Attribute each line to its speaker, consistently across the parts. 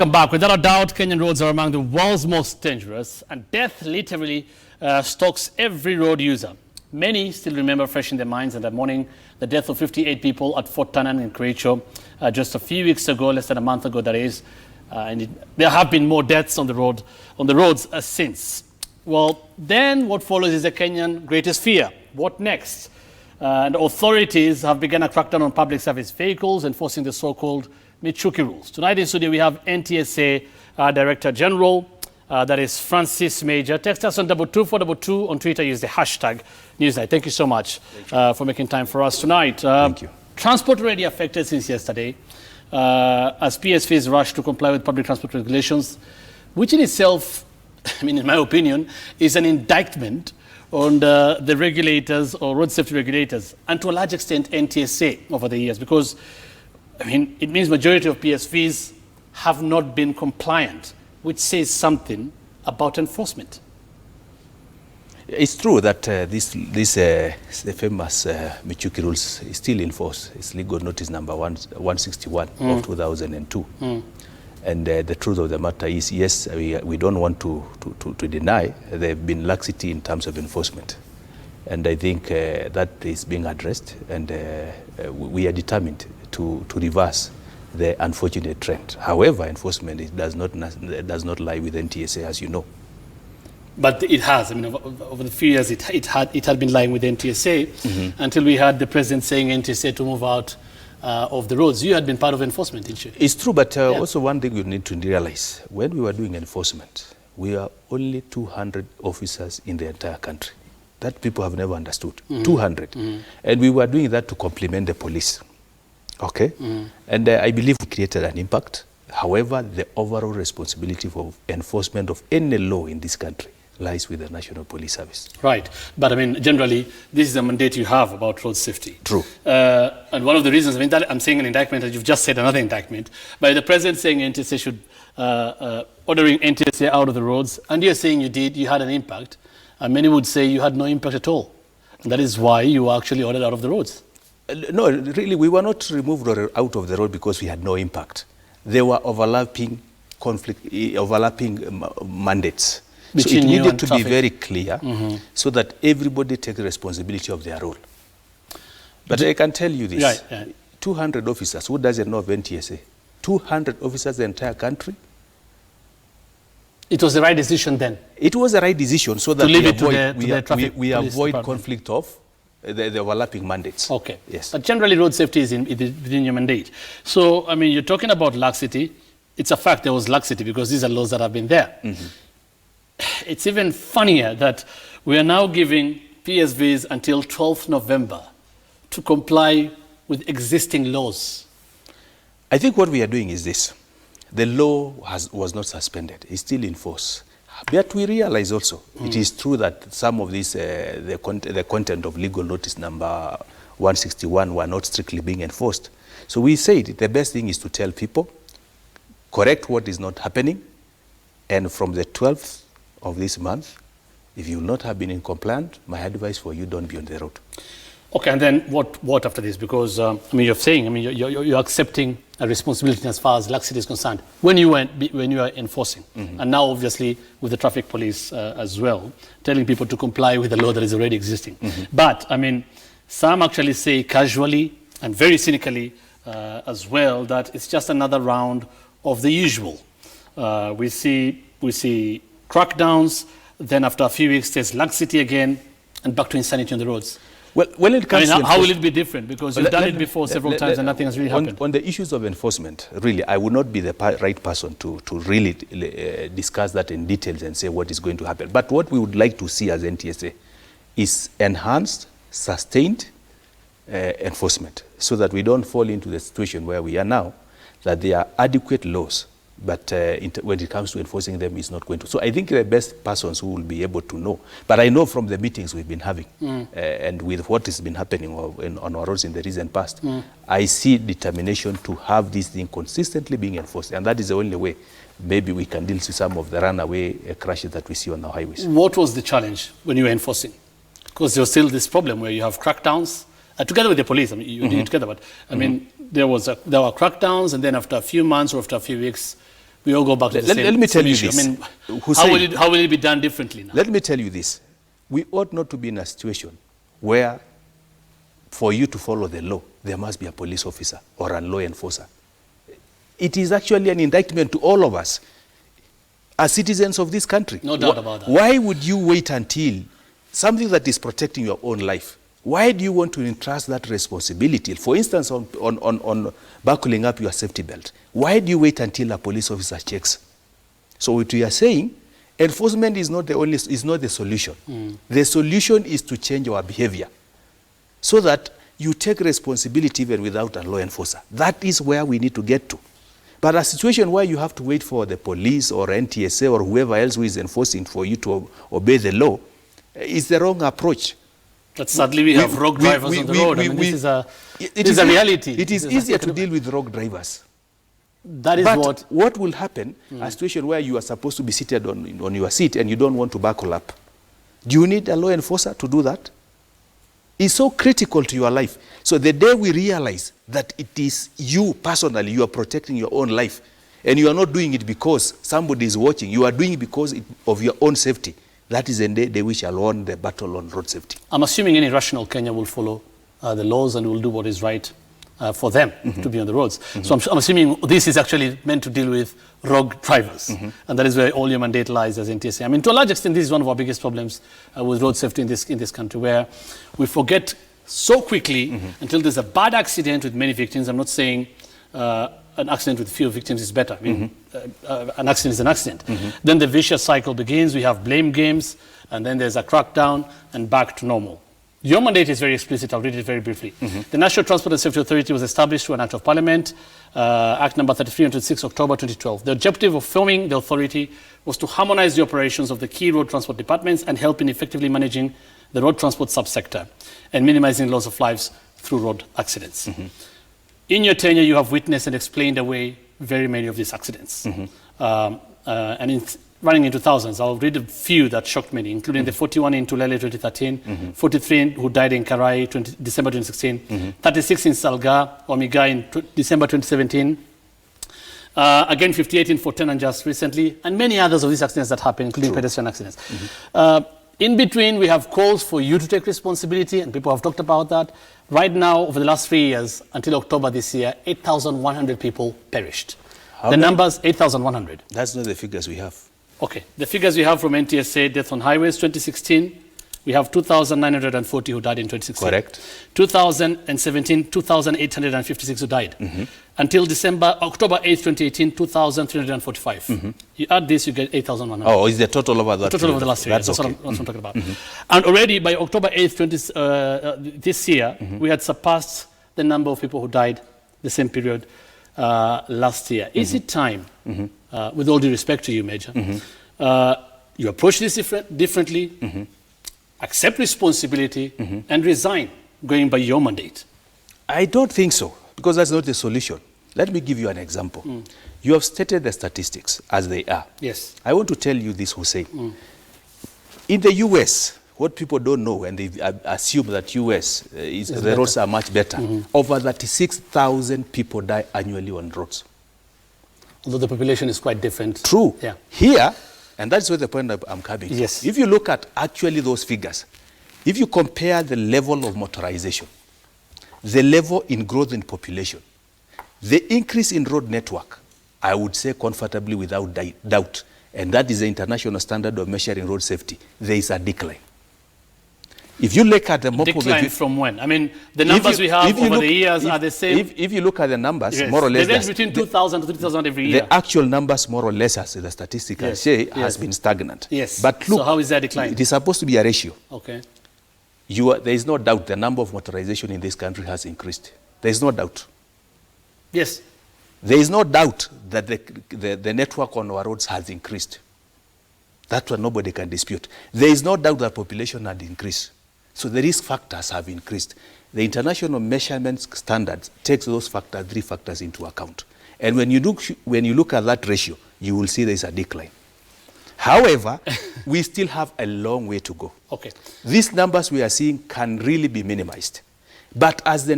Speaker 1: Welcome back. Without a doubt, Kenyan roads are among the world's most dangerous, and death literally stalks every road user. Many still remember fresh in their minds that morning, the death of 58 people at Fort Tanan in Kericho just a few weeks ago, less than a month ago, that is. There have been more deaths on the roads since. Well, then what follows is the Kenyan greatest fear. What next? And authorities have begun a crackdown on public service vehicles, enforcing the so-called Michuki rules. Tonight in studio we have NTSA Director General, that is Francis Meja. Text us on 22422 on Twitter. Use the hashtag NEWSNIGHT. Thank you so much for making time for us tonight.
Speaker 2: Thank you.
Speaker 1: Transport already affected since yesterday, as PSVs rush to comply with public transport regulations, which in itself, I mean, in my opinion, is an indictment on the regulators or road safety regulators, and to a large extent NTSA over the years, because I mean, it means majority of PSVs have not been compliant, which says something about enforcement.
Speaker 2: It's true that the famous Michuki rules is still in force. It's legal notice number 161 of 2002. And the truth of the matter is, yes, we don't want to deny there have been laxity in terms of enforcement. And I think that is being addressed, and we are determined to reverse the unfortunate trend. However, enforcement does not lie with NTSA, as you know.
Speaker 1: But it has. I mean, over the few years, it had been lying with NTSA until we had the president saying NTSA to move out of the roads. You had been part of enforcement, didn't you?
Speaker 2: It's true, but also one thing you need to realize: when we were doing enforcement, we are only 200 officers in the entire country. That people have never understood. 200. And we were doing that to complement the police. Okay? And I believe we created an impact. However, the overall responsibility for enforcement of any law in this country lies with the National Police Service.
Speaker 1: Right. But I mean, generally, this is a mandate you have about road safety.
Speaker 2: True.
Speaker 1: And one of the reasons, I mean, that I'm saying an indictment, and you've just said another indictment, by the president saying NTSA should, ordering NTSA out of the roads, and you're saying you had an impact, and many would say you had no impact at all. And that is why you were actually ordered out of the roads.
Speaker 2: No, really, we were not removed or out of the road because we had no impact. There were overlapping mandates. So it needed to be very clear so that everybody takes responsibility of their role. But I can tell you this, 200 officers, who doesn't know of NTSA? 200 officers in the entire country.
Speaker 1: It was the right decision then?
Speaker 2: It was the right decision so that we avoid
Speaker 1: department.
Speaker 2: Conflict of the overlapping mandates.
Speaker 1: Okay.
Speaker 2: Yes.
Speaker 1: But generally road safety is within your mandate. So, I mean, you're talking about laxity. It's a fact there was laxity because these are laws that have been there. It's even funnier that we are now giving PSVs until 12th November to comply with existing laws.
Speaker 2: I think what we are doing is this. The law was not suspended. It's still in force. But we realize also, it is true that some of these, the content of legal notice number 161 were not strictly being enforced. So we said the best thing is to tell people, correct what is not happening, and from the 12th of this month, if you will not have been in compliance, my advice for you, don't be on the road.
Speaker 1: Okay, and then what after this? Because I mean, you're saying, I mean, you're accepting a responsibility as far as laxity is concerned when you are enforcing, and now obviously with the traffic police as well, telling people to comply with the law that is already existing. But I mean, some actually say casually and very cynically as well that it's just another round of the usual. We see crackdowns, then after a few weeks there's laxity again, and back to insanity on the roads.
Speaker 2: Well, when it comes to
Speaker 1: how will it be different? Because you've done it before several times and nothing has really happened.
Speaker 2: On the issues of enforcement, really, I would not be the right person to really discuss that in details and say what is going to happen. But what we would like to see as NTSA is enhanced, sustained enforcement, so that we don't fall into the situation where we are now, that there are adequate laws, but when it comes to enforcing them, it's not going to. So I think the best persons who will be able to know. But I know from the meetings we've been having and with what has been happening on our roads in the recent past, I see determination to have this thing consistently being enforced. And that is the only way maybe we can deal with some of the runaway crashes that we see on our highways.
Speaker 1: What was the challenge when you were enforcing? Because there was still this problem where you have crackdowns, together with the police. I mean, you did it together, but I mean, there were crackdowns, and then after a few months or after a few weeks, we all go back to the same
Speaker 2: Let me tell you
Speaker 1: issue.
Speaker 2: this.
Speaker 1: I mean, how will it be done differently now?
Speaker 2: Let me tell you this. We ought not to be in a situation where for you to follow the law, there must be a police officer or a law enforcer. It is actually an indictment to all of us as citizens of this country.
Speaker 1: No doubt about that.
Speaker 2: Why would you wait until something that is protecting your own life? Why do you want to entrust that responsibility? For instance, on buckling up your safety belt. Why do you wait until a police officer checks? So what we are saying, enforcement is not the solution. The solution is to change our behavior so that you take responsibility even without a law enforcer. That is where we need to get to. But a situation where you have to wait for the police or NTSA or whoever else who is enforcing for you to obey the law is the wrong approach.
Speaker 1: But sadly, we have rogue drivers on the road. This is a reality.
Speaker 2: It is easier to deal with rogue drivers.
Speaker 1: That is
Speaker 2: what will happen, a situation where you are supposed to be seated on your seat and you don't want to buckle up. Do you need a law enforcer to do that? It's so critical to your life. So the day we realize that it is you personally, you are protecting your own life, and you are not doing it because somebody is watching, you are doing it because of your own safety, that is the day we shall win the battle on road safety.
Speaker 1: I'm assuming any rational Kenyan will follow the laws and will do what is right for them to be on the roads. So I'm assuming this is actually meant to deal with rogue drivers. And that is where all your mandate lies as NTSA. I mean, to a large extent, this is one of our biggest problems with road safety in this country, where we forget so quickly until there's a bad accident with many victims. I'm not saying an accident with few victims is better. I mean, an accident is an accident. Then the vicious cycle begins. We have blame games, and then there's a crackdown, and back to normal. Your mandate is very explicit. I'll read it very briefly. The National Transport and Safety Authority was established through an Act of Parliament, Act number 33 on 26 October 2012. The objective of forming the authority was to harmonize the operations of the key road transport departments and help in effectively managing the road transport subsector and minimizing loss of lives through road accidents. In your tenure, you have witnessed and explained away very many of these accidents. And running into thousands. I'll read a few that shocked many, including the 41 in Tulele 2013, 43 who died in Karai December 2016, 36 in Salga, Omiga in December 2017, again 58 in Forten and just recently, and many others of these accidents that happen, including pedestrian accidents. In between, we have calls for you to take responsibility, and people have talked about that. Right now, over the last 3 years, until October this year, 8,100 people perished. The numbers, 8,100.
Speaker 2: That's not the figures we have.
Speaker 1: Okay, the figures we have from NTSA, death on highways, 2016, we have 2,940 who died in 2016.
Speaker 2: Correct.
Speaker 1: 2017, 2,856 who died. Until October 8th, 2018, 2,345. You add this, you get 8,100.
Speaker 2: Oh, is the total over that?
Speaker 1: The total over the last 3 years. That's what I'm talking about. And already by October 8th, this year, we had surpassed the number of people who died the same period last year. Is it time, with all due respect to you, Meja, you approach this differently, accept responsibility, and resign, going by your mandate?
Speaker 2: I don't think so, because that's not the solution. Let me give you an example. You have stated the statistics as they are.
Speaker 1: Yes.
Speaker 2: I want to tell you this, Hussein. In the US, what people don't know, and they assume that US, the roads are much better, over 36,000 people die annually on roads.
Speaker 1: Although the population is quite different.
Speaker 2: True.
Speaker 1: Yeah.
Speaker 2: Here, and that's where the point I'm coming
Speaker 1: Yes.
Speaker 2: to. If you look at actually those figures, if you compare the level of motorization, the level in growth in population, the increase in road network, I would say comfortably without doubt, and that is the international standard of measuring road safety, there is a decline. If you look at the
Speaker 1: decline from when? I mean, the numbers we have over the years are the same.
Speaker 2: If you look at the numbers, more or less,
Speaker 1: they range between 2,000 to 3,000 every year.
Speaker 2: The actual numbers, more or less, as the statistics say, has been stagnant.
Speaker 1: Yes.
Speaker 2: But look,
Speaker 1: so how is that decline?
Speaker 2: It is supposed to be a ratio.
Speaker 1: Okay.
Speaker 2: There is no doubt the number of motorization in this country has increased. There is no doubt.
Speaker 1: Yes.
Speaker 2: There is no doubt that the network on our roads has increased. That's what nobody can dispute. There is no doubt that population had increased. So the risk factors have increased. The international measurement standards takes those factors, 3 factors into account. And when you look at that ratio, you will see there is a decline. However, we still have a long way to go.
Speaker 1: Okay.
Speaker 2: These numbers we are seeing can really be minimized. But as the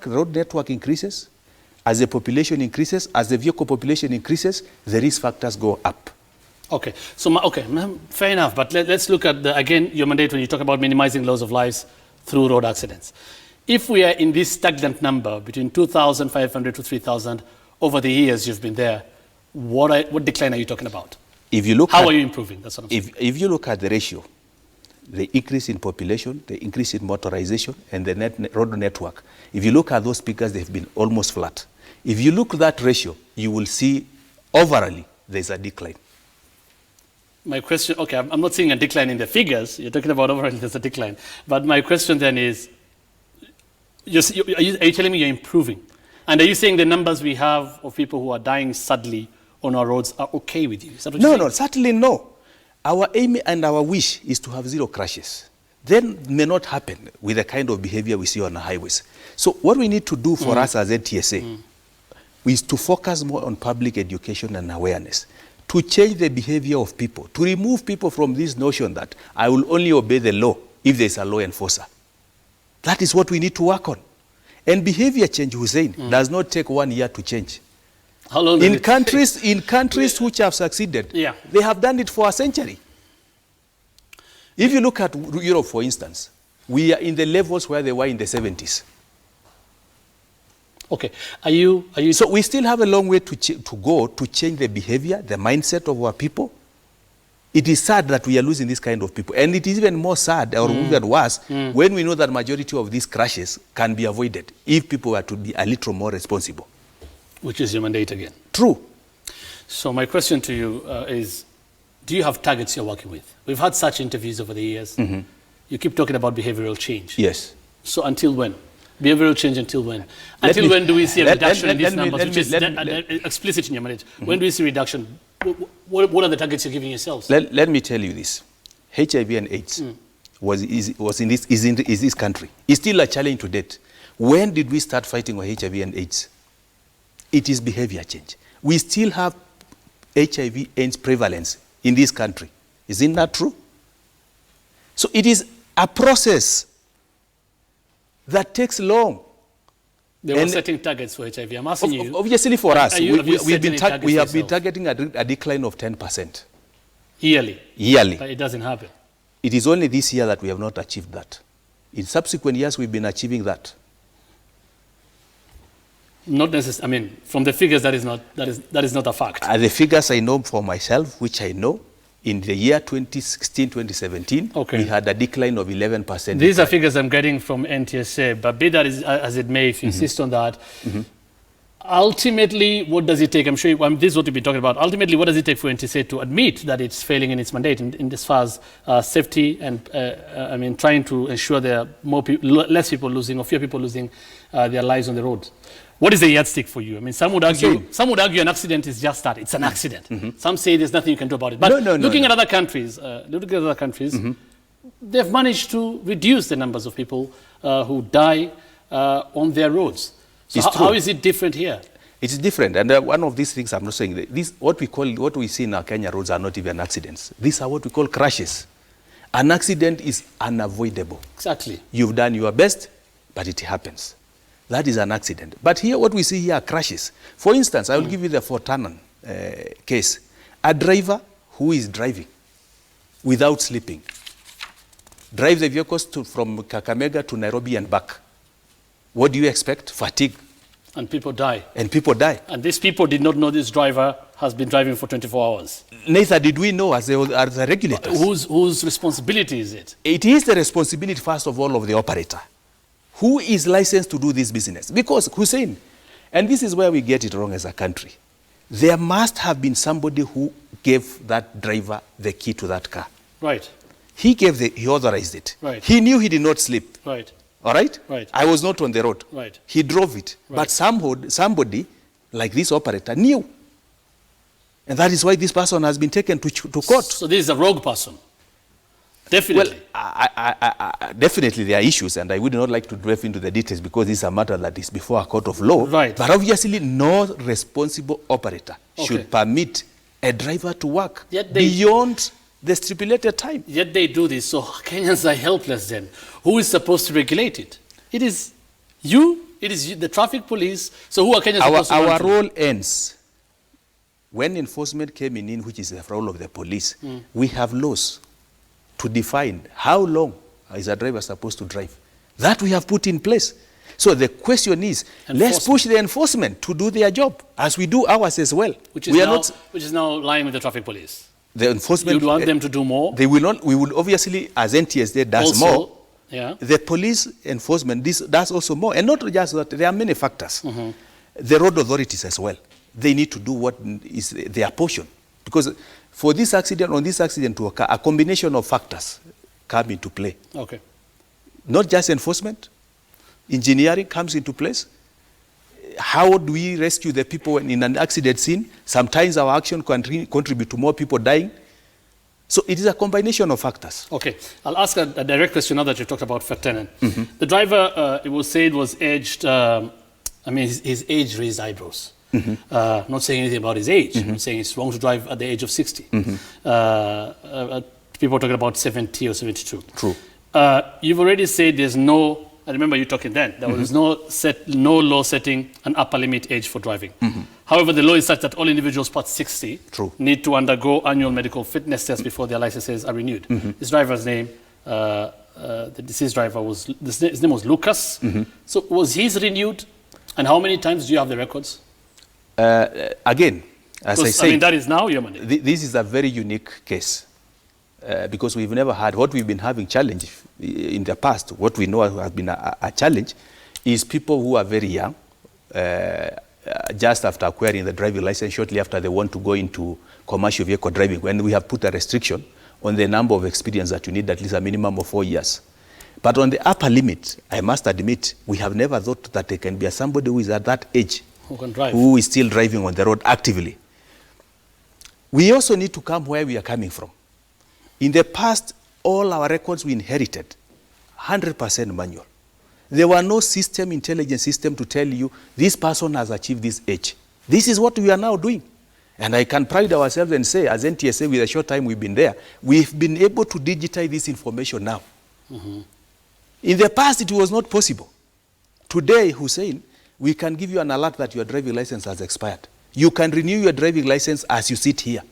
Speaker 2: road network increases, As the population increases, as the vehicle population increases, the risk factors go up.
Speaker 1: Okay, so fair enough. But let's look at again your mandate when you talk about minimizing loss of lives through road accidents. If we are in this stagnant number between 2,500 to 3,000 over the years you've been there, what decline are you talking about?
Speaker 2: If you look
Speaker 1: How are you improving? That's what I'm saying.
Speaker 2: If you look at the ratio, the increase in population, the increase in motorization, and the road network, if you look at those figures, they've been almost flat. If you look at that ratio, you will see overall there's a decline. My question, okay, I'm not seeing a decline in the figures. You're talking about overall there's a decline. But my question then is, are you telling me you're improving? And are you saying the numbers we have of people who are dying sadly on our roads are okay with you? Is that what you're saying? No, certainly no. Our aim and our wish is to have zero crashes. Then may not happen with the kind of behavior we see on the highways. So what we need to do for us as NTSA is to focus more on public education and awareness, to change the behavior of people, to remove people from this notion that I will only obey the law if there's a law enforcer. That is what we need to work on. And behavior change, Hussein, does not take 1 year to change. How long in countries which have succeeded, they have done it for a century. If you look at Europe, for instance, we are in the levels where they were in the 70s. Okay, so we still have a long way to go to change the behavior, the mindset of our people. It is sad that we are losing this kind of people. And it is even more sad, or even worse, when we know that majority of these crashes can be avoided if people were to be a little more responsible. Which is your mandate again. True. So my question to you is, do you have targets you're working with? We've had such interviews over the years. You keep talking about behavioral change. Yes. So until when? Behavioral change until when? Until when do we see a reduction in these numbers, which is explicit in your mandate? When do we see reduction? What are the targets you're giving yourselves? Let me tell you this. HIV and AIDS is in this country. It's still a challenge to date. When did we start fighting with HIV and AIDS? It is behavior change. We still have HIV AIDS prevalence in this country. Isn't that true? So it is a process that takes long. They were setting targets for HIV. I'm asking you. Obviously for us, we have been targeting a decline of 10%. Yearly? Yearly. But it doesn't happen. It is only this year that we have not achieved that. In subsequent years, we've been achieving that. Not necessarily. I mean, from the figures, that is not a fact. The figures I know for myself, which I know, in the year 2016, 2017, we had a decline of 11%. These are figures I'm getting from NTSA, but be that as it may, if you insist on that, ultimately, what does it take? I'm sure this is what we've been talking about. Ultimately, what does it take for NTSA to admit that it's failing in its mandate in as far as safety and, trying to ensure there are less people losing or fewer people losing their lives on the roads? What is the yardstick for you? I mean, some would argue an accident is just that. It's an accident. Some say there's nothing you can do about it. But looking at other countries, they've managed to reduce the numbers of people who die on their roads. So how is it different here? It's different. And one of these things I'm not saying, what we see in our Kenya roads are not even accidents. These are what we call crashes. An accident is unavoidable. Exactly. You've done your best, but it happens. That is an accident. But here, what we see here are crashes. For instance, I will give you the Fort Tanan case. A driver who is driving without sleeping drives the vehicles from Kakamega to Nairobi and back. What do you expect? Fatigue. And people die. And people die. And these people did not know this driver has been driving for 24 hours. Neither did we know as the regulators. Whose responsibility is it? It is the responsibility, first of all, of the operator. Who is licensed to do this business? Because, Hussein, and this is where we get it wrong as a country, there must have been somebody who gave that driver the key to that car. Right. He authorized it. Right. He knew he did not sleep. Right. All right? Right. I was not on the road. Right. He drove it. Right. But somebody, like this operator, knew. And that is why this person has been taken to court. So this is a rogue person. Definitely. Well, definitely there are issues, and I would not like to delve into the details because this is a matter that is before a court of law. Right. But obviously, no responsible operator should permit a driver to work beyond the stipulated time. Yet they do this, so Kenyans are helpless then. Who is supposed to regulate it? It is you
Speaker 1: It is the traffic police. So who are Kenyans supposed to
Speaker 2: Our
Speaker 1: run
Speaker 2: role ends when enforcement came in, which is the role of the police. We have laws to define how long is a driver supposed to drive. That we have put in place. So the question is, let's push the enforcement to do their job, as we do ours as well.
Speaker 1: Which is now lying with the traffic police.
Speaker 2: The enforcement.
Speaker 1: You want them to do more?
Speaker 2: They will not. We will obviously, as NTSA does
Speaker 1: also,
Speaker 2: more.
Speaker 1: Yeah.
Speaker 2: The police enforcement does also more, and not just that. There are many factors. The road authorities as well. They need to do what is their portion, because for this accident to occur, a combination of factors come into play.
Speaker 1: Okay.
Speaker 2: Not just enforcement, engineering comes into place. How do we rescue the people when in an accident scene? Sometimes our action can contribute to more people dying. So it is a combination of factors.
Speaker 1: Okay, I'll ask a direct question now that you talked about Fetenen. The driver, it was said, was aged, his age raised eyebrows. Not saying anything about his age. I'm saying it's wrong to drive at the age of 60. People are talking about 70 or 72.
Speaker 2: True.
Speaker 1: You've already said there's no, I remember you talking then, there was no law setting an upper limit age for driving. However, the law is such that all individuals past 60 need to undergo annual medical fitness tests before their licenses are renewed. This driver's name, the deceased driver, his name was Lucas. So was his renewed? And how many times do you have the records?
Speaker 2: Again, as I said,
Speaker 1: that is now your money.
Speaker 2: This is a very unique case. Because we've never had, what we've been having challenge in the past, what we know has been a challenge, is people who are very young, just after acquiring the driving license, shortly after they want to go into commercial vehicle driving, when we have put a restriction on the number of experience that you need, at least a minimum of 4 years. But on the upper limit, I must admit, we have never thought that there can be somebody who is at that age,
Speaker 1: who can drive,
Speaker 2: who is still driving on the road actively. We also need to come where we are coming from. In the past, all our records we inherited, 100% manual. There were no intelligence system to tell you, this person has achieved this age. This is what we are now doing. And I can pride ourselves and say, as NTSA, with a short time we've been there, we've been able to digitize this information now. In the past, it was not possible. Today, Hussein, we can give you an alert that your driving license has expired. You can renew your driving license as you sit here.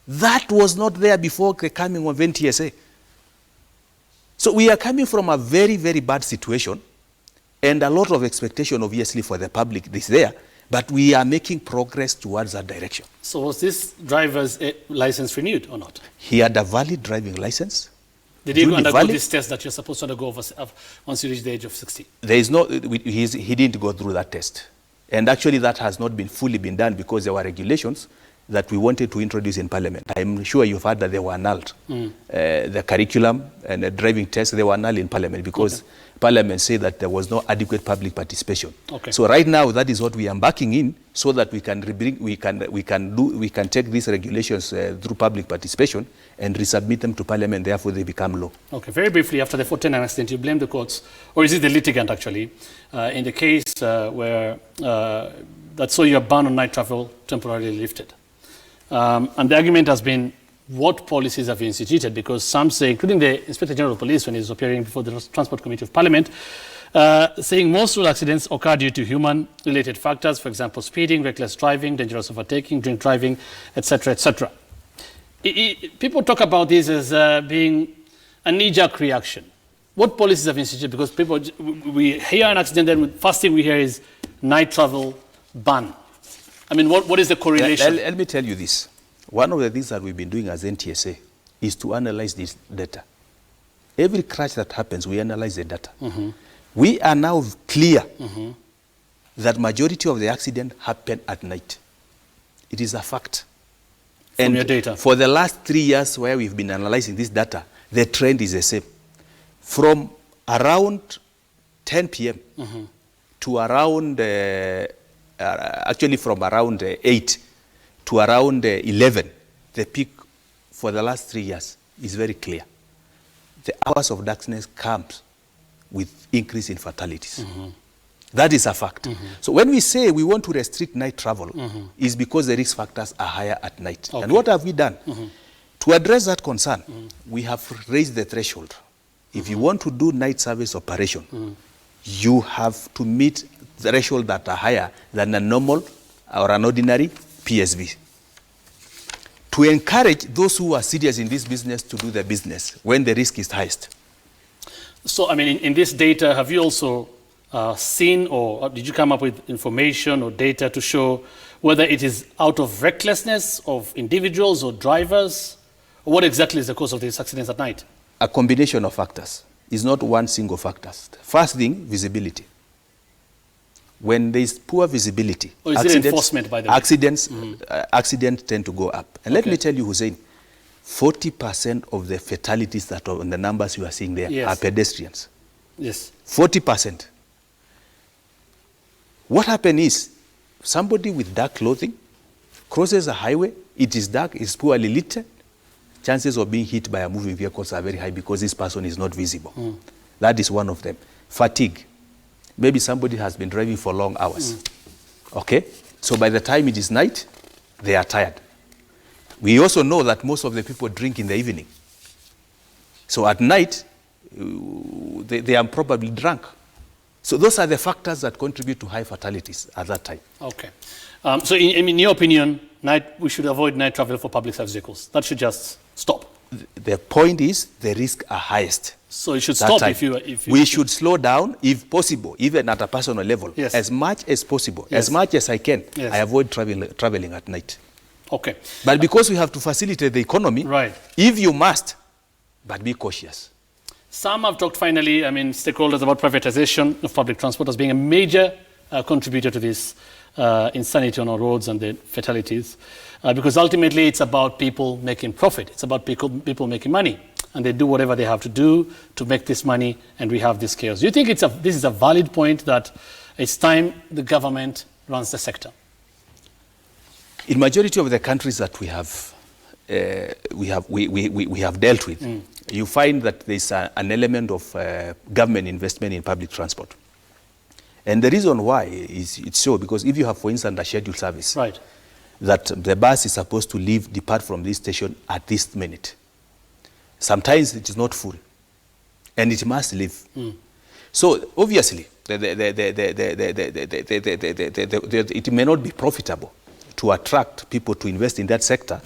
Speaker 2: That was not there before the coming of NTSA. So we are coming from a very, very bad situation, and a lot of expectation, obviously, for the public is there, but we are making progress towards that direction.
Speaker 1: So was this driver's license renewed or not?
Speaker 2: He had a valid driving license.
Speaker 1: Did he undergo this test that you're supposed to undergo once you reach the age of 60?
Speaker 2: There is no, he didn't go through that test. And actually that has not been fully been done because there were regulations that we wanted to introduce in Parliament. I'm sure you've heard that they were annulled. The curriculum and the driving test, they were annulled in Parliament because Parliament said that there was no adequate public participation. So right now, that is what we are embarking in, so that we can take these regulations through public participation and resubmit them to Parliament. Therefore, they become law. Okay.
Speaker 1: Very briefly, after the 410 accident, you blame the courts, or is it the litigant actually, in the case where that saw your ban on night travel temporarily lifted. And the argument has been, what policies have you instituted? Because some say, including the Inspector General of Police when he was appearing before the Transport Committee of Parliament, saying most road accidents occur due to human-related factors, for example, speeding, reckless driving, dangerous overtaking, drink driving, etc., etc. People talk about this as being a knee-jerk reaction. What policies have you instituted? Because people, we hear an accident, then the first thing we hear is night travel ban. I mean, what is the correlation?
Speaker 2: Let me tell you this. One of the things that we've been doing as NTSA is to analyze this data. Every crash that happens, we analyze the data. We are now clear that majority of the accident happen at night. It is a fact.
Speaker 1: From your data.
Speaker 2: For the last 3 years where we've been analyzing this data, the trend is the same. From around 10 p.m. to around, actually from around 8 to around 11, the peak for the last 3 years is very clear. The hours of darkness comes with increase in fatalities. That is a fact. So when we say we want to restrict night travel, is because the risk factors are higher at night. And what have we done? To address that concern, we have raised the threshold. If you want to do night service operation, you have to meet the threshold that are higher than a normal or an ordinary PSV. To encourage those who are serious in this business to do the business when the risk is highest.
Speaker 1: So, I mean, in this data, have you also seen or did you come up with information or data to show whether it is out of recklessness of individuals or drivers? Or what exactly is the cause of these accidents at night?
Speaker 2: A combination of factors. It's not one single factor. First thing, visibility. When there is poor visibility,
Speaker 1: or is it enforcement, by the way?
Speaker 2: Accidents tend to go up. And let me tell you, Hussein, 40% of the fatalities that are on the numbers you are seeing there are pedestrians.
Speaker 1: Yes.
Speaker 2: 40%. What happens is, somebody with dark clothing crosses a highway, it is dark, it's poorly lit, chances of being hit by a moving vehicle are very high because this person is not visible. That is one of them. Fatigue. Maybe somebody has been driving for long hours. Okay? So by the time it is night, they are tired. We also know that most of the people drink in the evening. So at night, they are probably drunk. So those are the factors that contribute to high fatalities at that time.
Speaker 1: Okay. So in your opinion, we should avoid night travel for public service vehicles. That should just stop.
Speaker 2: The point is the risks are highest.
Speaker 1: So it should stop
Speaker 2: we should slow down if possible, even at a personal level.
Speaker 1: Yes.
Speaker 2: As much as possible, as much as I can, I avoid traveling at night.
Speaker 1: Okay.
Speaker 2: But because we have to facilitate the economy, if you must, but be cautious.
Speaker 1: Some have talked finally, I mean, stakeholders about privatization of public transport as being a major contributor to this insanity on our roads and the fatalities. Because ultimately it's about people making profit. It's about people making money. And they do whatever they have to do to make this money, and we have this chaos. Do you think this is a valid point that it's time the government runs the sector?
Speaker 2: In majority of the countries that we have dealt with, you find that there's an element of government investment in public transport. And the reason why is it's so because if you have, for instance, a scheduled service, that the bus is supposed to depart from this station at this minute. Sometimes it is not full, and it must leave. So obviously, it may not be profitable to attract people to invest in that sector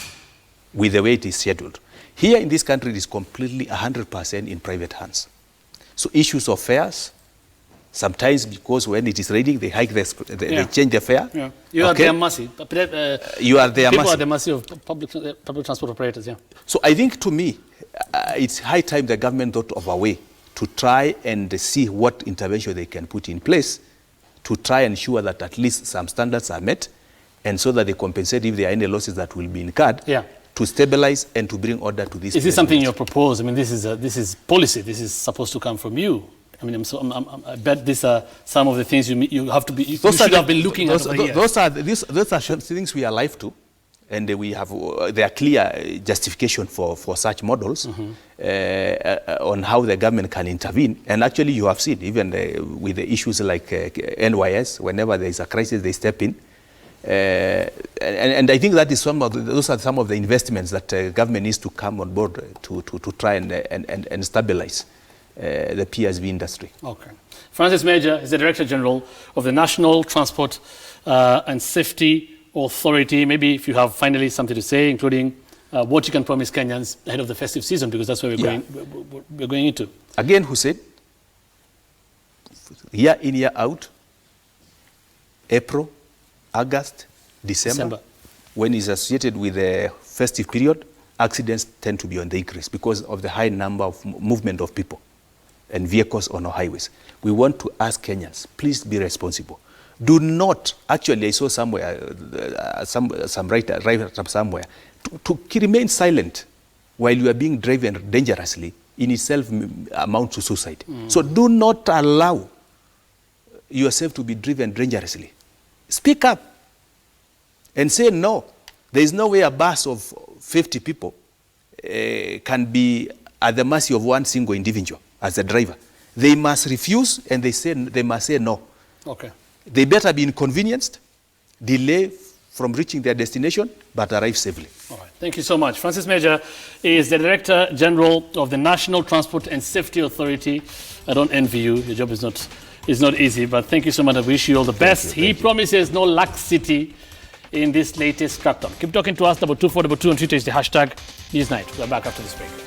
Speaker 2: with the way it is scheduled. Here in this country, it is completely 100% in private hands. So issues of fares, sometimes because when it is raining, they hike they change the fare.
Speaker 1: You are their mercy.
Speaker 2: You are their mercy.
Speaker 1: People are the mercy of public transport operators.
Speaker 2: So I think, to me, it's high time the government thought of a way to try and see what intervention they can put in place to try and ensure that at least some standards are met, and so that they compensate if there are any losses that will be incurred, to stabilize and to bring order to this. Is
Speaker 1: this something you propose? I mean, this is policy. This is supposed to come from you. I mean, I bet these are some of the things you have to be. You should have been looking at.
Speaker 2: Those are things we are alive to, and we have there are clear justification for such models on how the government can intervene. And actually, you have seen even with the issues like NYS, whenever there is a crisis, they step in. And I think that is those are some of the investments that government needs to come on board to try and stabilize the PSV industry.
Speaker 1: Okay. Francis Meja is the Director General of the National Transport and Safety Authority. Maybe if you have finally something to say, including what you can promise Kenyans ahead of the festive season, because that's where we're going into.
Speaker 2: Again, Hussein, year in, year out, April, August, December, when it's associated with the festive period, accidents tend to be on the increase because of the high number of movement of people and vehicles on our highways. We want to ask Kenyans, please be responsible. Do not, actually I saw somewhere, some writer somewhere, to remain silent while you are being driven dangerously in itself amounts to suicide. So do not allow yourself to be driven dangerously. Speak up and say no. There is no way a bus of 50 people can be at the mercy of one single individual as a driver. They must refuse, and they must say no.
Speaker 1: Okay.
Speaker 2: They better be inconvenienced, delay from reaching their destination, but arrive safely.
Speaker 1: All right. Thank you so much. Francis Meja is the Director General of the National Transport and Safety Authority. I don't envy you. Your job is not is not easy, but thank you so much. I wish you all the best. He promises no laxity in this latest crackdown. Keep talking to us. #2422 on Twitter is the hashtag NEWSNIGHT. We're back after this break.